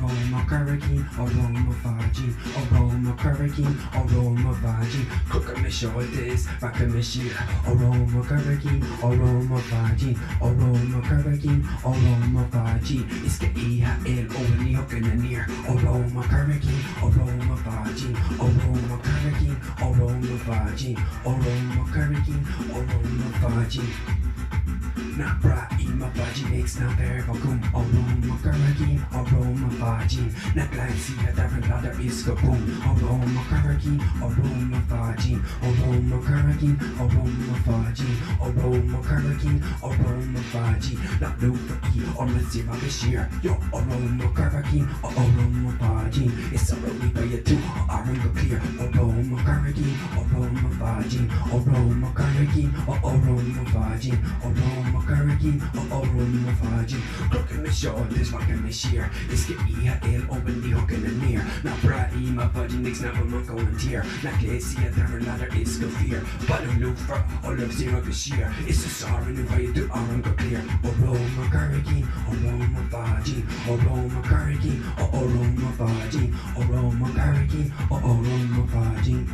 Aromacaragine, aromavagine, aromacaragine, aromovagine. Crooked my shoulders, rocking my sheer. Aromacaragine, aromovagine, aromacaragine, aromovagine. It's the EHL only hooking in near. Aromacaragine, aromovagine, aromacaragine, aromovagine, aromacaragine, aromovagine. Not bright, my vagin makes not very vacuum. Aromacaragine, aromovagine. Not like see a different ladder is kaboom. Aromacaragine, aromovagine, aromacaragine, aromovagine, aromacaragine, aromovagine. Not blue for E or let's see about this year. Yo, aromacaragine, aromovagine. It's already by you too. Aromacaragine clear. Aromacaragine, aromovagine, aromacaragine, aromovagine, aromacaragine, aromovagine. Crooking the shoulders, rocking the sheer. It's the EHL open the hook in the near. Not bright, my vagin makes never monk on a tear. Not lazy, a different ladder is go fear. But I'm look for all of zero this year. It's a sorry if I do aromacaragine clear. Aromacaragine, aromovagine, aromacaragine, aromovagine, aromacaragine, aromovagine,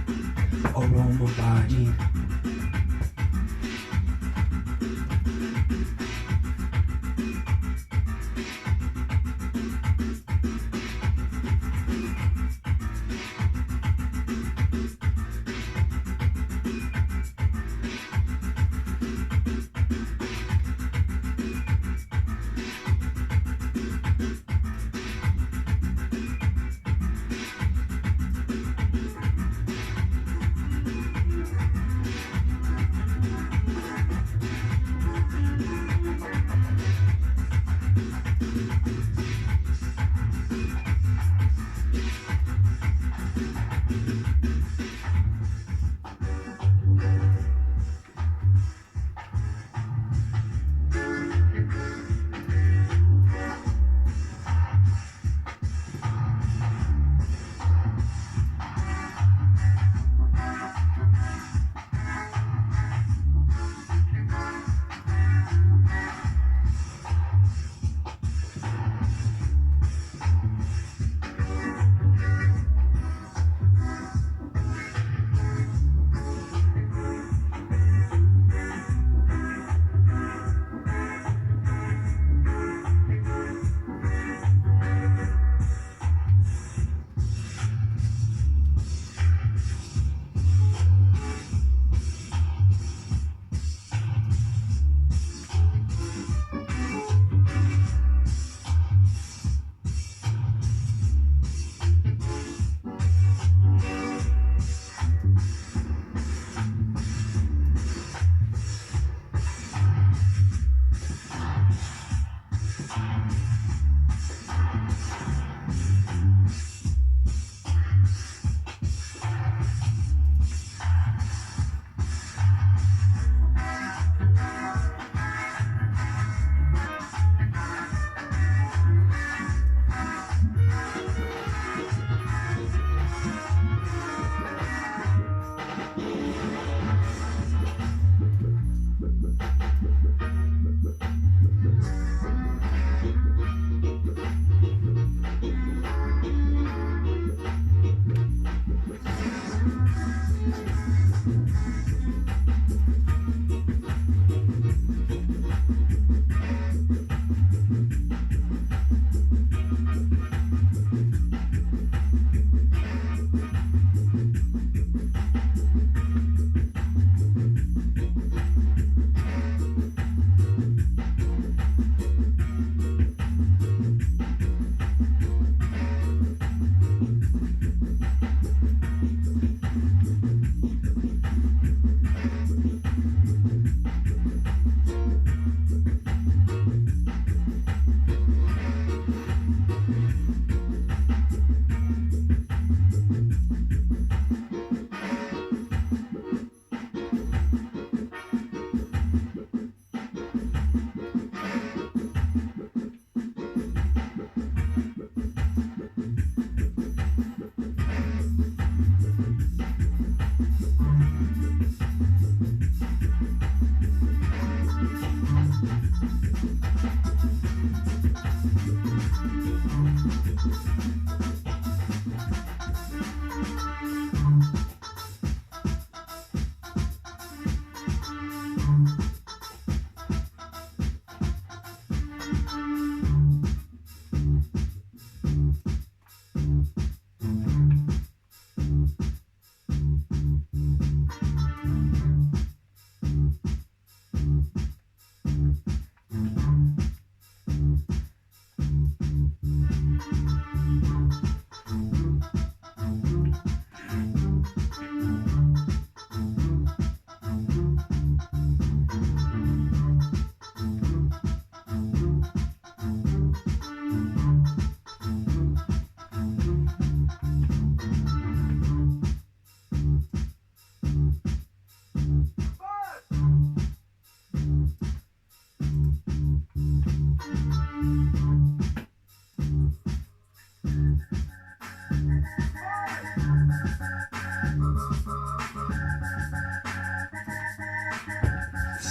aromovagine.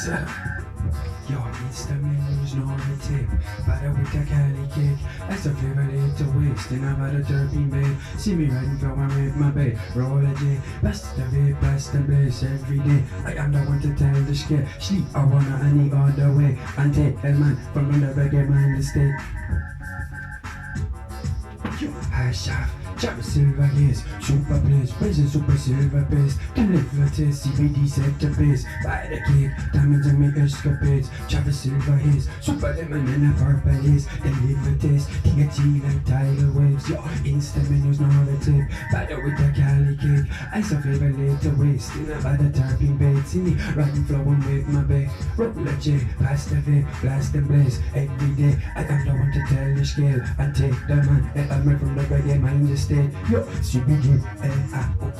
Yes. Yo, Insta menus, no a tip. Butter with a Cali cake. That's a flavor little waste. And I've had a terpene babe. See me riding flowing with my babe. Roll a J. Best of it, best and bliss every day. I am the one to tell the shit. Sleep, I wanna any other way. And take a man from the reggae mind the state. Yo, hash off. Chopper silver haze, super blaze, prison super silver base, deliver taste, CBD set the base, buy the cake, diamonds and me escapades, chopper silver haze, super lemon and a purple haze, deliver taste, TNT like tidal waves, yo, instant menus, no other tip, butter with the Cali cake, ice of flavor later waste, in a butter tarping bait, see me riding flowing with my bay, roll a J, pass the V, blast and blaze, every day, I am the one to tell the scale, and take the man, and I'm from the reggae mind the state, yo, CBD,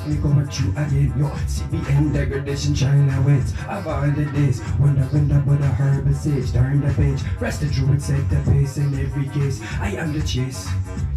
me go at you again, yo, CBN degradation, child awaits, of all the days, wonder but a herbal sage, turn the page, rest the druid set the pace in every case, I am the chase,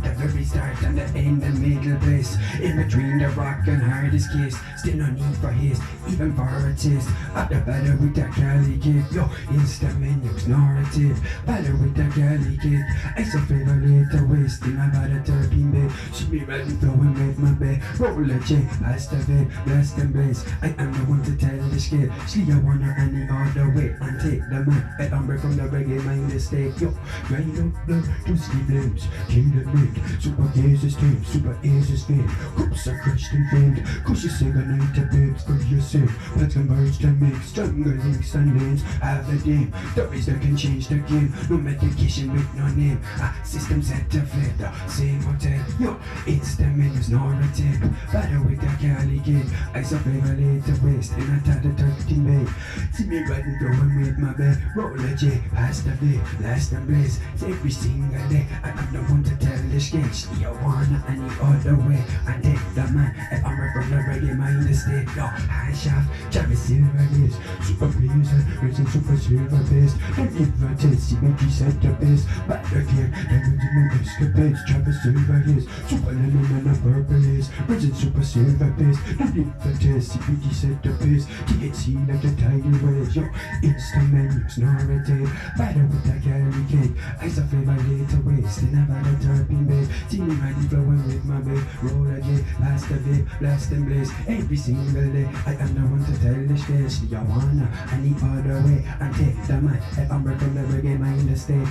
the very start and the end and middle place, in between the rock and hardest case, still no need for haste, even for a taste, of the batter with the Cali cake, yo, instant menus, narrative, batter with the Cali cake, ice of flavor later waste, in a batter terpene babe, she be riding flowing with my babe, roll a J, pass the vape, blast and blaze, I am the one to tell the scale, sleep I wanna any other way, and take the man, at umbre from the reggae mind the state, yo, grind up blood to sleep limbs, kill the mid, super gaze is tame, super ears is fame, cups are crushed and famed, cause you sing a night to babes for yourself, let's converge to make stronger links and names, have a dame, the reason can change the game, no medication with no name, system set to fit the same hotel, yo, instant menus, nor a tip, batter with the Cali cake, ice of flavor later waste, and I thought the 13 bay, see me riding flowing with my babe, roll a J, pass the V, blast and blaze, every single day, I am the one to tell the sketch, you wanna any other way, and take the man, and I'm from the reggae mind the state, yo, high shaft, Chopper silver haze, super blazer, racing super silver base, deliver taste, CBD set the base, batter cake, diamonds and me escapades, Chopper silver haze, super lemon and a purple haze, racing super silver base, deliver taste, CBD set the base, THC like the tidal waves, yo, instant menus, narrative, batter with the Cali cake, ice of flavor later waste, in a batter terpene babe, see me riding flowing with my babe, roll a J, pass the vape, blast and blaze, every single day, I am the one to tell the sketch, you wanna any other way, and take the man, and umbre from the reggae mind the state.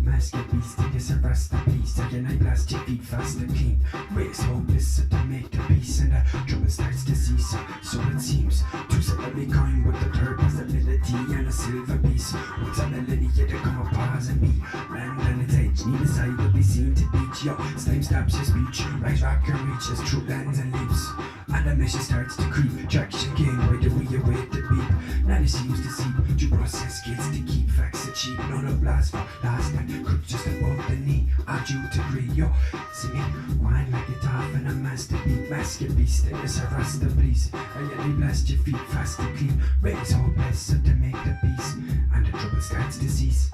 Masterpiece, take us a rasta piece. Again, I blast your feet fast and clean. Raise hopeless so to make the peace, and the trouble starts to cease. So it seems to suddenly kind with the purpose, ability, and a silver piece. What's a melody here to come up, pause and be land on its edge, need a side to be seen to beach. Yo, slime stops your speech, rise rock and reaches true lands and leaps. And the measure starts to creep, traction gain, why do we await the beat? Now it seems to seep, to process skills to keep facts cheap. None of blast for last night, could just above the knee. I do to agree, yo, see me, wine like it off and a masterpiece. Mask your beast, and it's a rasta please. And yet they blast your feet fast and clean. Raise hopeless so to make the peace, and the trouble starts to cease.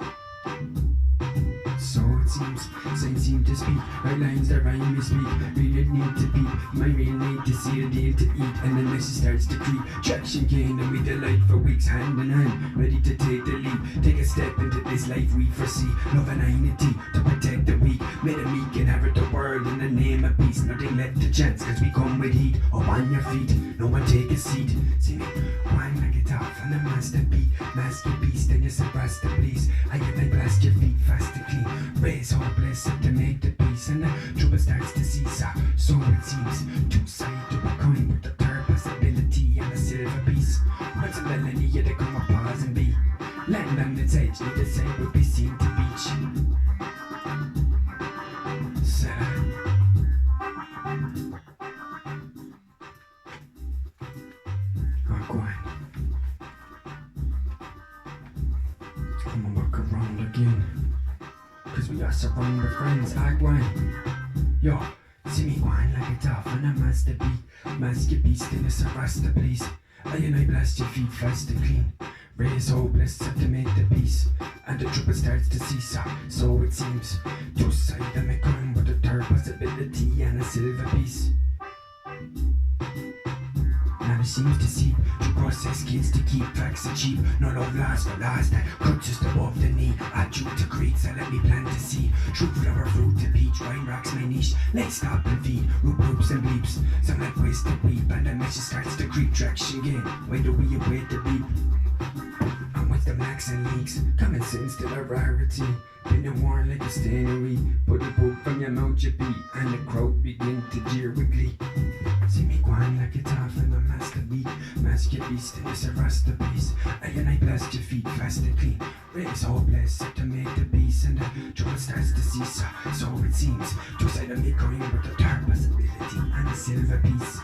So it seems, same seem to speak, right lines that rhyme me speak. Real need to peep, my real need to see a deal to eat. And the message starts to creep, traction gain and we delight for weeks hand in hand. Ready to take the leap, take a step into this life we foresee. Love and unity to protect the weak. May the meek inherit the world in the name of peace. Nothing left to chance cause we come with heat. Up on your feet, no one take a seat. See me, wine like it off and a masterpiece. Masterpiece, then you surprise the please. I get like blast your feet fast and clean. Raise hopeless to make the peace, and the trouble starts to cease. So it seems, two-sided to a coin with the purpose, ability, and a silver piece. What's a melody here to come up, pause and be? Land on its edge, need to say would be seen to beach. Oh, go on. Come and walk around again. Cause we are surrounded with friends, I wine. Yo, see me wine like a tough and a masterpiece. Mask your beast in a rasta please. I and I blast your feet fast and clean. Raise hopeless set to make the peace. And the trouble starts to cease. So it seems, two-sided and a coin with a third possibility and a silver piece. Now it seems to seep, to process kids to keep facts are cheap. No love lasts for last, that cut just above the knee. I chew to create, so let me plant to seed. True flower, fruit to peach, wine rocks my niche. Let's stop and feed, root groups and bleeps. Some like waste to weep, and the message starts to creep. Traction gain, when do we await the beep? I'm with the max and leaks, common sense still a rarity. Been a war like a stannery, put a book from your mouth you beat, and the crowd begin to jeer with glee. See me gwine like a tough and a master beat. Mask your beast and it's a rasta piece. I and I blast your feet fast and clean. It's hopeless to make the peace, and the trouble starts to cease. So it seems. Two sides of me going with the third possibility and the silver piece.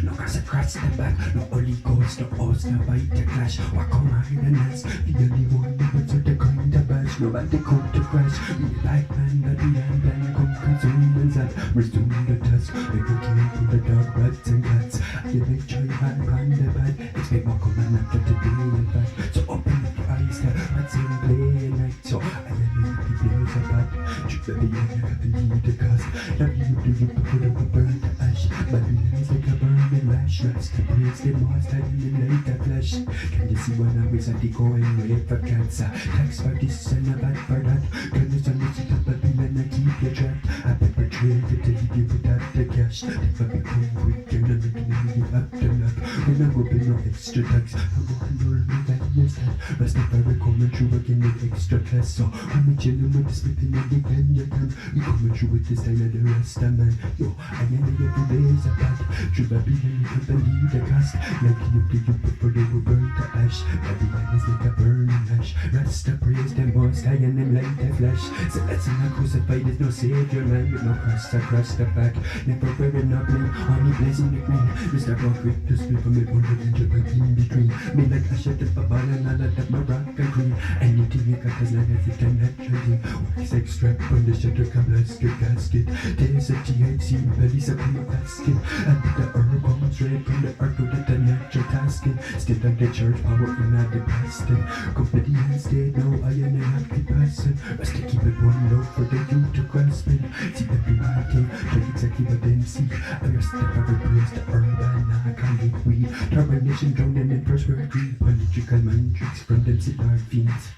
No cause across the back, no Holy Ghost, no host, no bite the clash. Walk on my hands, the only one that puts the kind of bash. Nobody come to crash. Me like man, but the end plan come consume and that. Resume the task, they go kill to the dog, rats and cats. You make joy hand on the bad. Expect more command after the day and back. So open your eyes, what's in play night. So I am blaze apart. Tu peux bien revenir de cause. La vie du you before the burn to ash. Babylon's like a burning lash. Rest the praise the most I illuminate the flesh. Can you see when I was at the going way for cancer? Thanks for this and a bad for that. Can you send it to Babylon and keep your track? I perpetrated to leave you without the cash. If I become quick, you're not making me up to love. When I'm open no extra tax. I'm on your that yes that. Rest if I recommend you again with extra class. So when we chillin' with the splitting and the can you can. We coming through with this style of the rest of man. Yo, I ain't every day's a bad. True Babylon, you can't believe the cost. Like you before they were burned to ash. Babylon is like a burning ash. Rest the praise them most high and them like the flash. So that's in a crucified, there's no savior man with no cross across the back. Never wearing a bling, only blazing the green. Mr. Rock with the split from it, one and right in between. Me like I shut up a ball and all of that Moroccan green. Anything you got as long as it can naturally. Wax extract from the shutter can blast your gasket. There's a THC bellies up in my basket. And the herb comes straight from the earth with the natural tasking. Still on the church power in the pastor. Company has stayed now I am a happy person. Must to keep it one low for the youth to grasp it. See everybody thing, but exactly what them see. I just step every place the herb and I can't get weed. Termination drowning in prosperity. Political mind tricks from them sit hard fiends.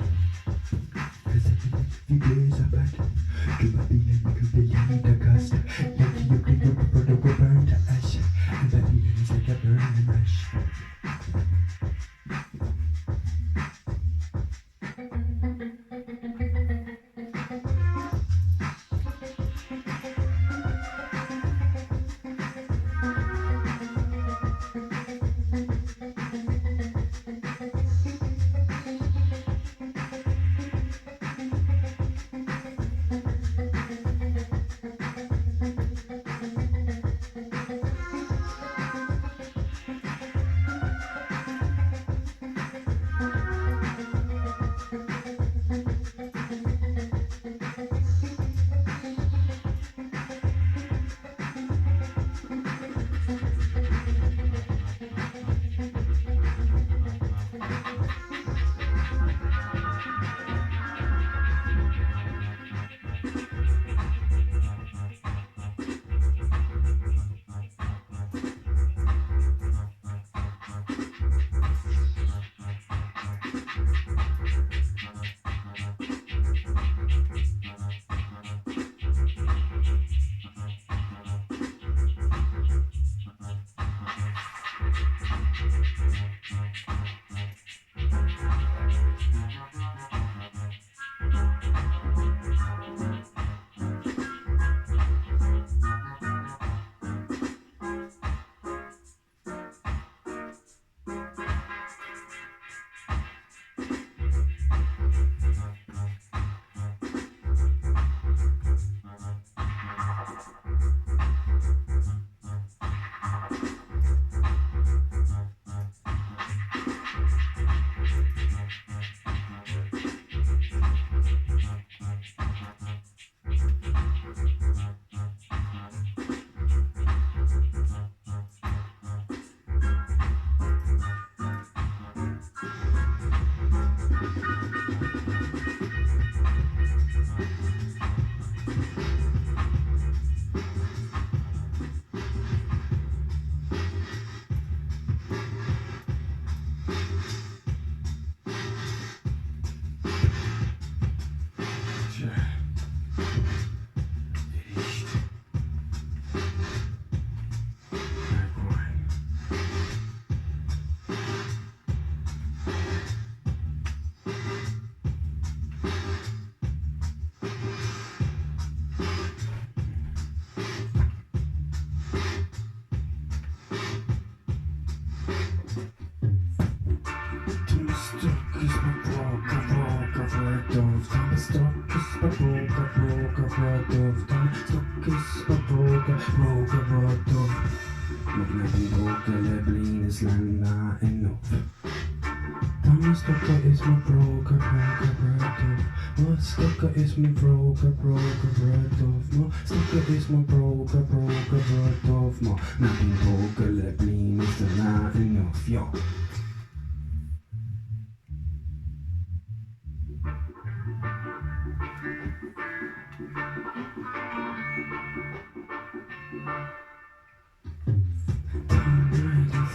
Cause every days are bad. To Babylon we could believe the cost. Like you bring up for the world burn to ash. And Babylon is like a burning rush.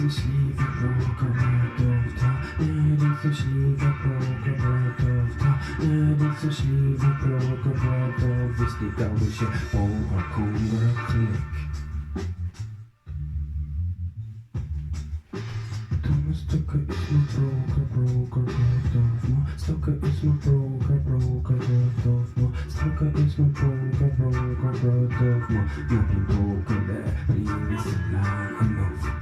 så slivet bråkar rött of ta. När det så slivet bråkar rött of ta. När det så slivet bråkar rött of. Visst det gav sig bara kommer och klick. Thomas Stucker is my broker, rött of no. Stucker is my broker, rött of no. Stucker is my broker, rött of no. Nothing broken there, but he is alive enough.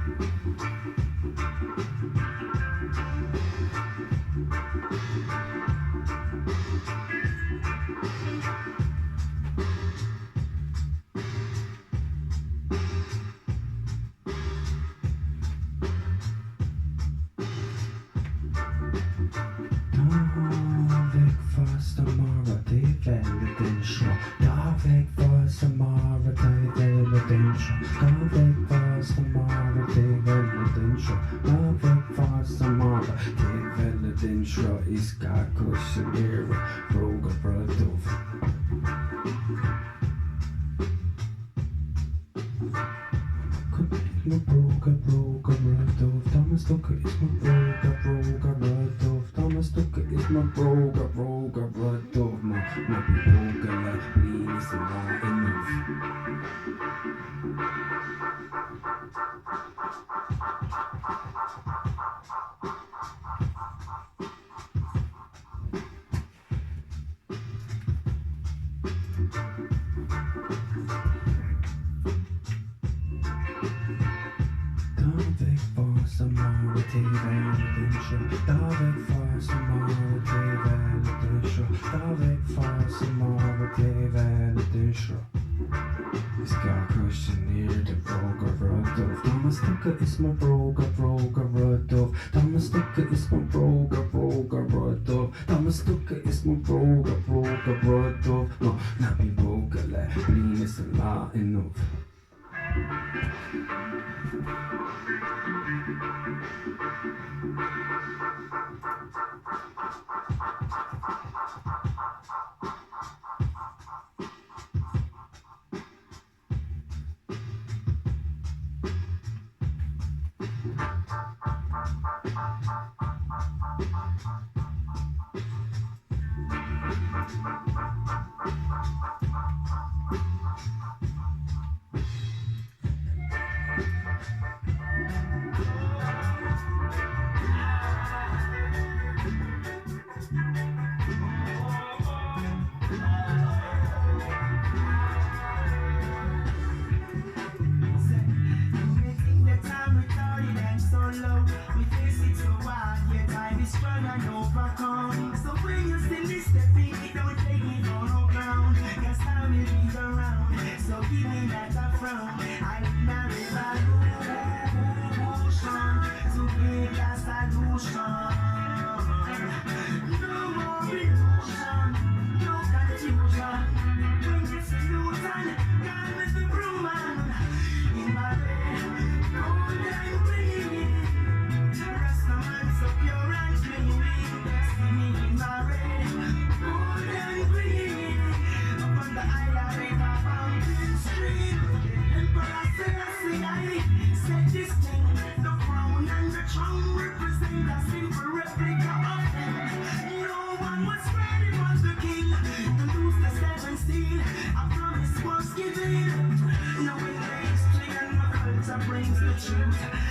Thomas Stucker is my broker, rött of. Thomas Stucker is my broker, rött of. Not be broken like me, is not enough. Thomas Stucker is my broker, rött of. Thomas Stucker is my broker, rött of. Thomas Stucker is my broker, rött of. No, not be broken like me, is not enough. Brings the truth.